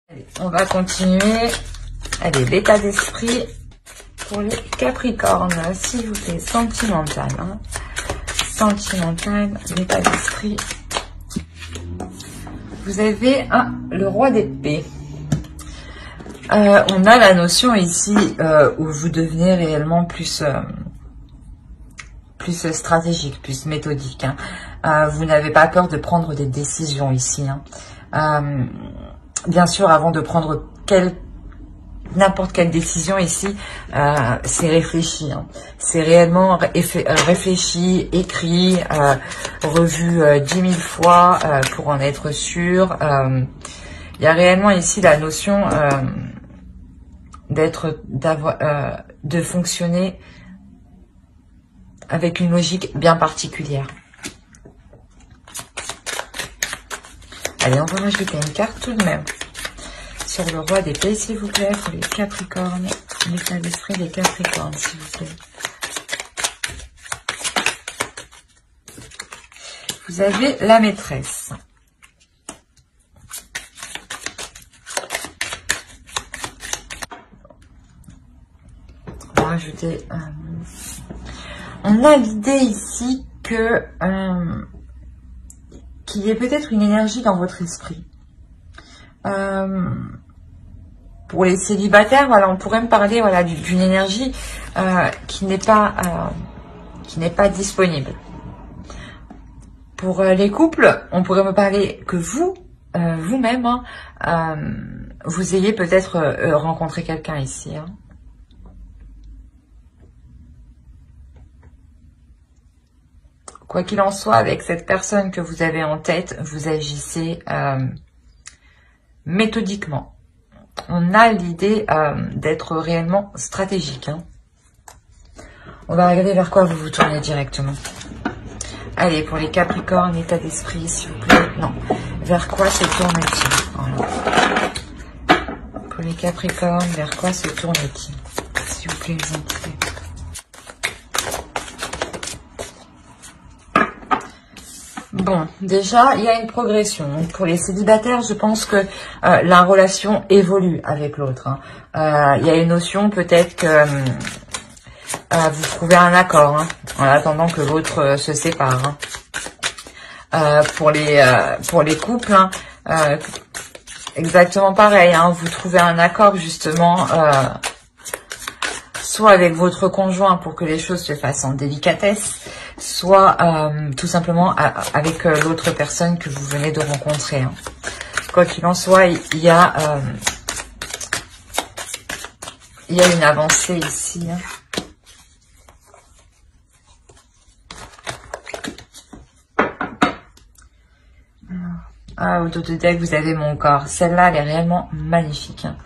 Allez, on va continuer. Allez, l'état d'esprit pour les Capricornes, s'il vous plaît, sentimental. Hein. Sentimental, l'état d'esprit. Vous avez le roi d'épée. On a la notion ici où vous devenez réellement plus stratégique, plus méthodique. Hein. Vous n'avez pas peur de prendre des décisions ici. Hein. Bien sûr, avant de prendre n'importe quelle décision ici, c'est réfléchi. Hein. C'est réellement réfléchi, écrit, revu 10 000 fois pour en être sûr. Il y a réellement ici la notion de fonctionner avec une logique bien particulière. Allez, on va rajouter une carte tout de même sur le roi d'épée, s'il vous plaît, pour les Capricornes. L'état d'esprit des Capricornes, s'il vous plaît. Vous avez la maîtresse. On va rajouter... on a l'idée ici que... qu'il y ait peut-être une énergie dans votre esprit. Pour les célibataires, voilà, on pourrait me parler, voilà, d'une énergie qui n'est pas disponible. Pour les couples, on pourrait me parler que vous-même, hein, vous ayez peut-être rencontré quelqu'un ici. Hein. Quoi qu'il en soit, avec cette personne que vous avez en tête, vous agissez méthodiquement. On a l'idée d'être réellement stratégique. Hein. On va regarder vers quoi vous vous tournez directement. Allez, pour les Capricornes, état d'esprit, s'il vous plaît. Non, vers quoi se tourne-t-il? Voilà. Pour les Capricornes, vers quoi se tourne-t-il? S'il vous plaît, les entrées. Bon, déjà, il y a une progression. Donc, pour les célibataires, je pense que la relation évolue avec l'autre. Hein. Il y a une notion peut-être que vous trouvez un accord hein, en attendant que l'autre se sépare. Hein. Pour les couples, hein, exactement pareil. Hein, vous trouvez un accord justement, soit avec votre conjoint pour que les choses se fassent en délicatesse, soit tout simplement avec l'autre personne que vous venez de rencontrer. Hein. Quoi qu'il en soit, il y a une avancée ici. Hein. Ah, au dos de deck, vous avez mon corps. Celle-là, elle est réellement magnifique. Hein.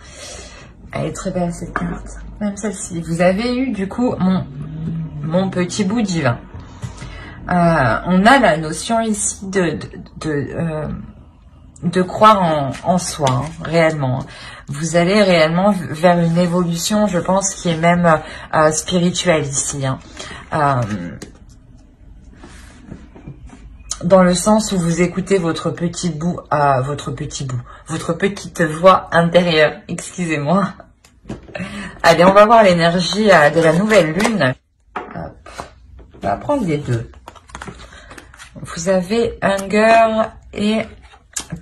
Elle est très belle, cette carte. Même celle-ci. Vous avez eu, du coup, mon petit bout divin. On a la notion ici de croire en soi, hein, réellement. Vous allez réellement vers une évolution, je pense, qui est même spirituelle ici. Hein. Dans le sens où vous écoutez votre petite voix intérieure. Excusez-moi. Allez, on va voir l'énergie de la nouvelle lune. Hop. On va prendre les deux. Vous avez Hunger et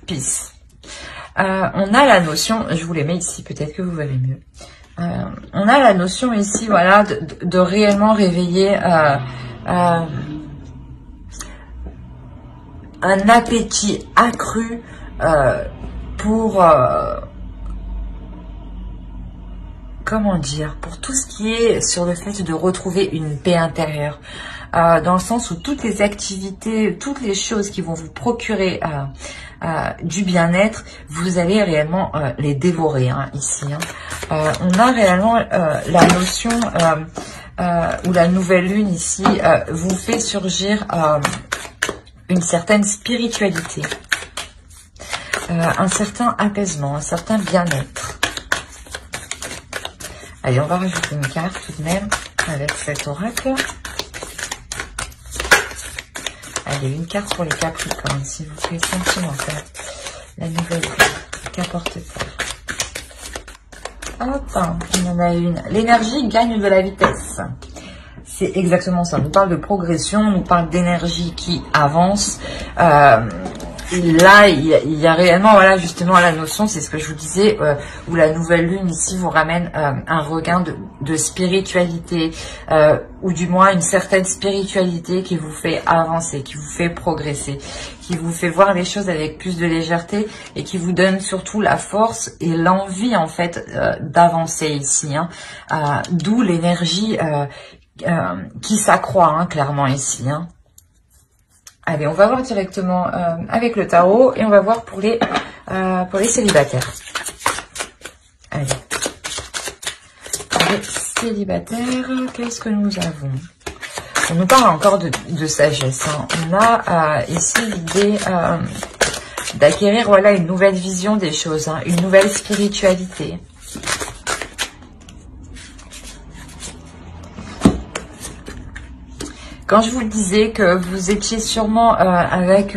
Peace. On a la notion, je vous les mets ici, peut-être que vous verrez mieux. On a la notion ici, voilà, de réellement réveiller un appétit accru pour comment dire, pour tout ce qui est sur le fait de retrouver une paix intérieure, dans le sens où toutes les activités, toutes les choses qui vont vous procurer du bien-être, vous allez réellement les dévorer hein, ici. Hein. On a réellement la notion où la nouvelle lune ici vous fait surgir une certaine spiritualité, un certain apaisement, un certain bien-être. Allez, on va rajouter une carte tout de même avec cet oracle. Allez, une carte pour les Capricornes, s'il vous plaît, sentimental. La nouvelle carte, qu'apporte-t-elle? Hop, il y en a une. L'énergie gagne de la vitesse. C'est exactement ça. On nous parle de progression, on nous parle d'énergie qui avance. Là, il y a réellement, voilà, justement, la notion, c'est ce que je vous disais, où la nouvelle lune ici vous ramène un regain de spiritualité, ou du moins une certaine spiritualité qui vous fait avancer, qui vous fait progresser, qui vous fait voir les choses avec plus de légèreté et qui vous donne surtout la force et l'envie, en fait, d'avancer ici. Hein. D'où l'énergie qui s'accroît, hein, clairement, ici. Hein. Allez, on va voir directement avec le tarot et on va voir pour les célibataires. Allez. Pour les célibataires, qu'est-ce que nous avons? On nous parle encore de sagesse. Hein. On a ici l'idée d'acquérir, voilà, une nouvelle vision des choses, hein, une nouvelle spiritualité. Quand je vous disais que vous étiez sûrement avec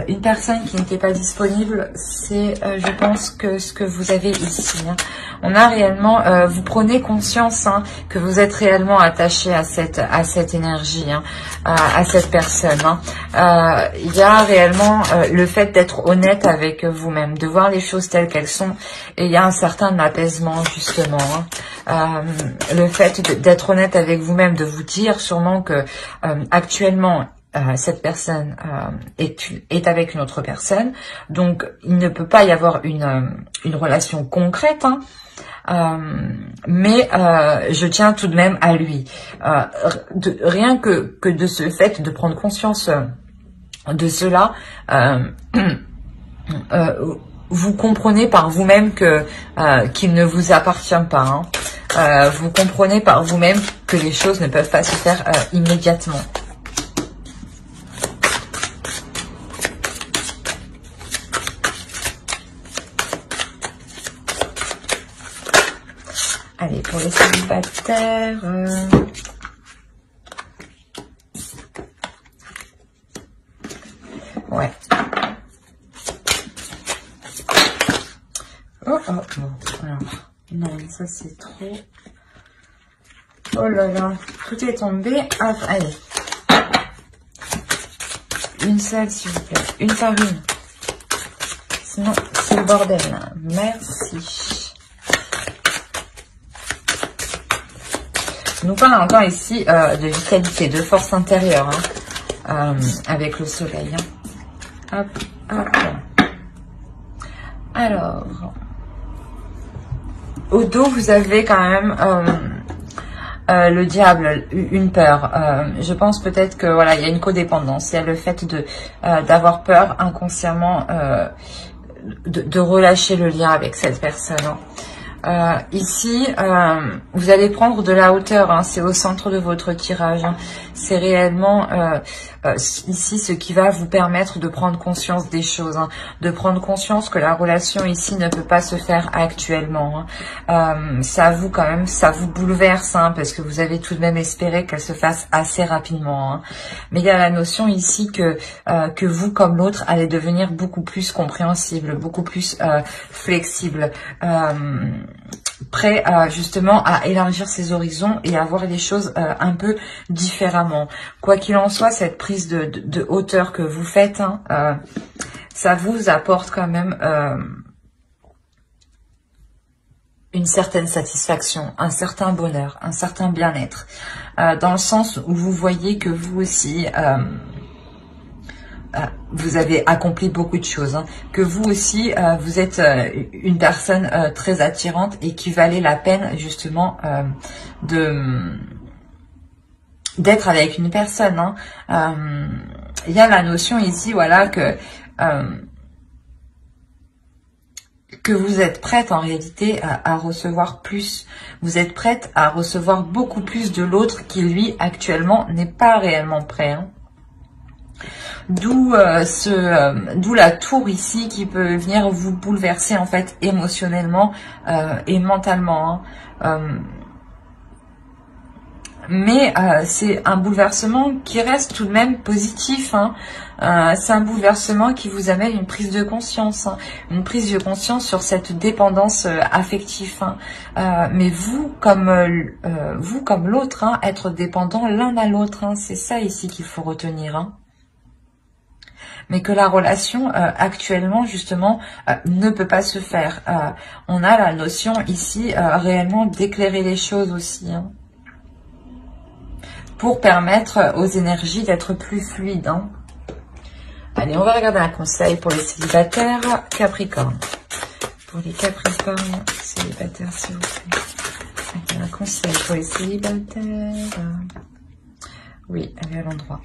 une personne qui n'était pas disponible, c'est, je pense, que ce que vous avez ici. Hein. On a réellement, vous prenez conscience, hein, que vous êtes réellement attaché à cette énergie, hein, à cette personne. Hein. Il y a réellement le fait d'être honnête avec vous-même, de voir les choses telles qu'elles sont, et il y a un certain apaisement, justement. Hein. Le fait d'être honnête avec vous-même, de vous dire sûrement que actuellement, cette personne est avec une autre personne, donc il ne peut pas y avoir une relation concrète, hein, mais je tiens tout de même à lui. Rien que de ce fait de prendre conscience de cela, vous comprenez par vous-même que qu'il ne vous appartient pas. Hein. Vous comprenez par vous-même que les choses ne peuvent pas se faire immédiatement. Allez, pour les célibataires... Ouais. Oh, oh, oh. Alors, non, ça c'est trop... Oh là là, tout est tombé. Hop, allez. Une seule, s'il vous plaît. Une par une. Sinon, c'est le bordel. Merci. Nous parle encore ici de vitalité, de force intérieure, hein, avec le soleil. Hein. Hop, hop. Alors, au dos, vous avez quand même le diable, une peur. Je pense peut-être que voilà, il y a une codépendance. Il y a le fait d'avoir peur inconsciemment de relâcher le lien avec cette personne. Hein. Ici, vous allez prendre de la hauteur, hein, c'est au centre de votre tirage. Hein. C'est réellement ici ce qui va vous permettre de prendre conscience des choses, hein, de prendre conscience que la relation ici ne peut pas se faire actuellement. Hein. Ça vous quand même, ça vous bouleverse, hein, parce que vous avez tout de même espéré qu'elle se fasse assez rapidement. Hein. Mais il y a la notion ici que vous comme l'autre allez devenir beaucoup plus compréhensible, beaucoup plus flexible. Prêt justement à élargir ses horizons et à voir les choses un peu différemment. Quoi qu'il en soit, cette prise de hauteur que vous faites, hein, ça vous apporte quand même une certaine satisfaction, un certain bonheur, un certain bien-être, dans le sens où vous voyez que vous aussi... vous avez accompli beaucoup de choses, hein. Que vous aussi, vous êtes une personne très attirante et qui valait la peine justement d'être avec une personne. Hein. Il y a la notion ici, voilà, que vous êtes prête en réalité à recevoir plus. Vous êtes prête à recevoir beaucoup plus de l'autre qui, lui, actuellement, n'est pas réellement prêt. Hein. D'où la tour ici qui peut venir vous bouleverser en fait émotionnellement et mentalement. Hein. Mais c'est un bouleversement qui reste tout de même positif, hein. C'est un bouleversement qui vous amène une prise de conscience, hein. Une prise de conscience sur cette dépendance affective, hein. Mais vous comme l'autre, hein, être dépendant l'un à l'autre, hein, c'est ça ici qu'il faut retenir, hein. Mais que la relation actuellement justement ne peut pas se faire. On a la notion ici réellement d'éclairer les choses aussi, hein, pour permettre aux énergies d'être plus fluides, hein. Allez, on va regarder un conseil pour les célibataires Capricorne. Pour les Capricornes célibataires, s'il vous plaît. Allez, un conseil pour les célibataires. Oui, elle est à l'endroit.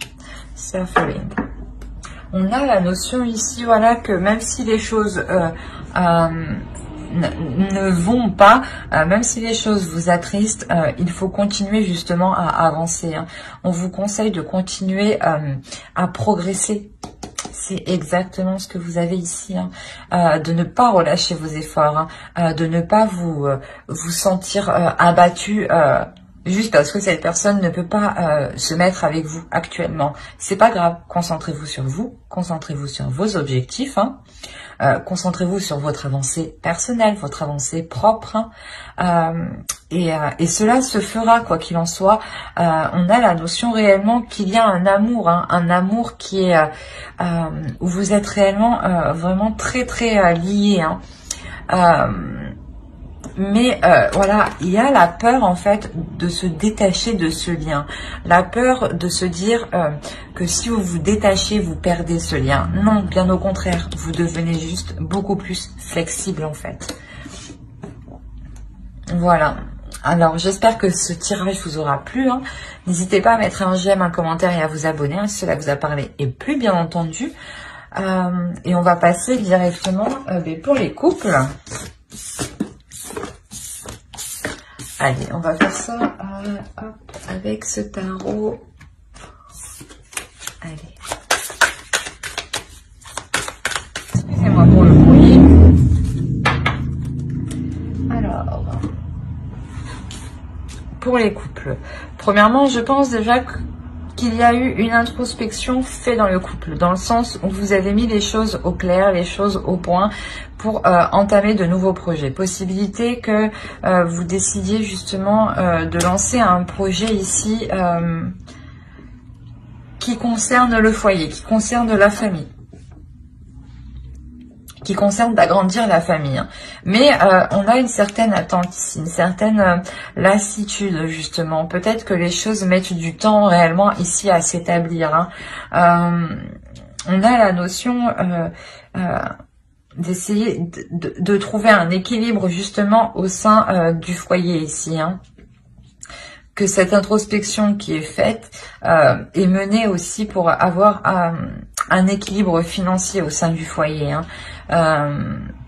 Suffering. On a la notion ici, voilà, que même si les choses ne vont pas, même si les choses vous attristent, il faut continuer justement à avancer, hein. On vous conseille de continuer à progresser. C'est exactement ce que vous avez ici, hein. De ne pas relâcher vos efforts, hein. De ne pas vous sentir abattu juste parce que cette personne ne peut pas se mettre avec vous actuellement. C'est pas grave, concentrez-vous sur vous, concentrez-vous sur vos objectifs, hein. Concentrez-vous sur votre avancée personnelle, votre avancée propre, hein. Et cela se fera, quoi qu'il en soit. On a la notion réellement qu'il y a un amour, hein, un amour qui est où vous êtes réellement vraiment très très liés, hein. Mais voilà, il y a la peur en fait de se détacher de ce lien. La peur de se dire que si vous vous détachez, vous perdez ce lien. Non, bien au contraire, vous devenez juste beaucoup plus flexible en fait. Voilà. Alors, j'espère que ce tirage vous aura plu, hein. N'hésitez pas à mettre un j'aime, un commentaire et à vous abonner, hein, si cela vous a parlé et plus bien entendu. Et on va passer directement pour les couples. Allez, on va faire ça hop, avec ce tarot. Allez. Excusez-moi pour le bruit. Alors, pour les couples. Premièrement, je pense déjà qu'il y a eu une introspection faite dans le couple, dans le sens où vous avez mis les choses au clair, les choses au point pour entamer de nouveaux projets. Possibilité que vous décidiez justement de lancer un projet ici qui concerne le foyer, qui concerne la famille, qui concerne d'agrandir la famille. Mais on a une certaine attente ici, une certaine lassitude justement. Peut-être que les choses mettent du temps réellement ici à s'établir, hein. On a la notion d'essayer de trouver un équilibre justement au sein du foyer ici, hein. Que cette introspection qui est faite est menée aussi pour avoir un équilibre financier au sein du foyer, hein.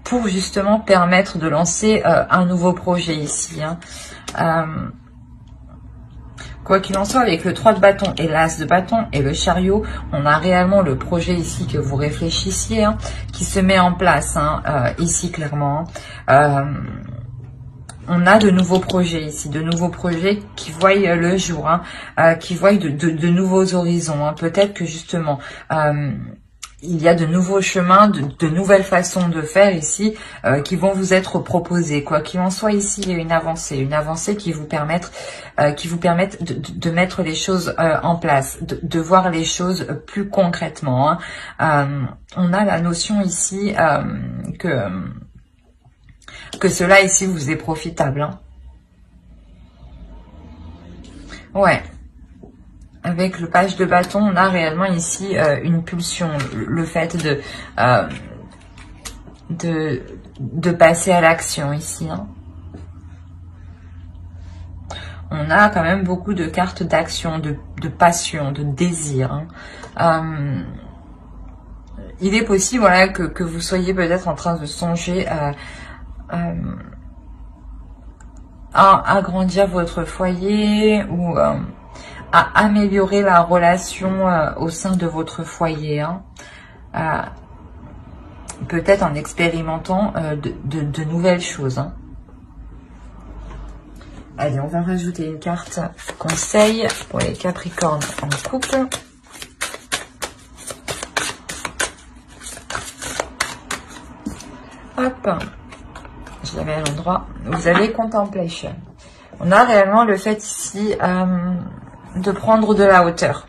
Pour justement permettre de lancer un nouveau projet ici, hein. Quoi qu'il en soit, avec le 3 de bâton et l'as de bâton et le chariot, on a réellement le projet ici que vous réfléchissiez, hein, qui se met en place, hein, ici clairement, hein. On a de nouveaux projets ici, de nouveaux projets qui voient le jour, hein, qui voient de nouveaux horizons, hein. Peut-être que justement, il y a de nouveaux chemins, de nouvelles façons de faire ici qui vont vous être proposées. Quoi qu'il en soit, ici, il y a une avancée qui vous permettent de mettre les choses en place, de voir les choses plus concrètement, hein. On a la notion ici que cela ici vous est profitable, hein. Ouais. Avec le page de bâton, on a réellement ici une pulsion, le fait de passer à l'action ici, hein. On a quand même beaucoup de cartes d'action, de passion, de désir, hein. Il est possible, voilà, que vous soyez peut-être en train de songer à agrandir votre foyer ou à améliorer la relation au sein de votre foyer, hein. Peut-être en expérimentant de nouvelles choses, hein. Allez, on va rajouter une carte conseil pour les Capricornes en couple. Hop, je la mets à l'endroit. Vous avez Contemplation. On a réellement le fait ici de prendre de la hauteur.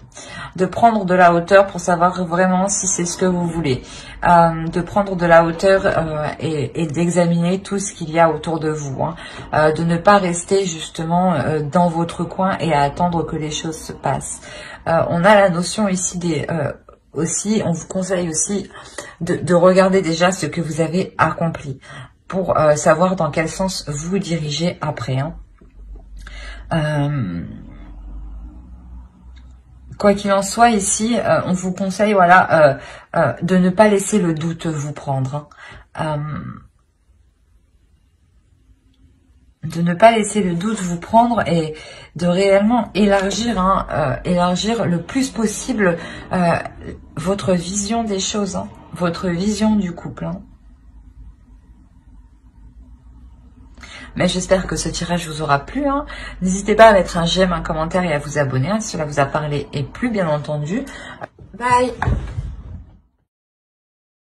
De prendre de la hauteur pour savoir vraiment si c'est ce que vous voulez. De prendre de la hauteur et d'examiner tout ce qu'il y a autour de vous. Hein. De ne pas rester justement dans votre coin et à attendre que les choses se passent. On a la notion ici des... aussi, on vous conseille aussi de regarder déjà ce que vous avez accompli pour savoir dans quel sens vous dirigez après. Hein. Quoi qu'il en soit, ici, on vous conseille, voilà, de ne pas laisser le doute vous prendre. Hein. De ne pas laisser le doute vous prendre et de réellement élargir, hein, élargir le plus possible votre vision des choses, hein, votre vision du couple. Hein. Mais j'espère que ce tirage vous aura plu. Hein. N'hésitez pas à mettre un j'aime, un commentaire et à vous abonner hein, si cela vous a parlé et plu, bien entendu. Bye!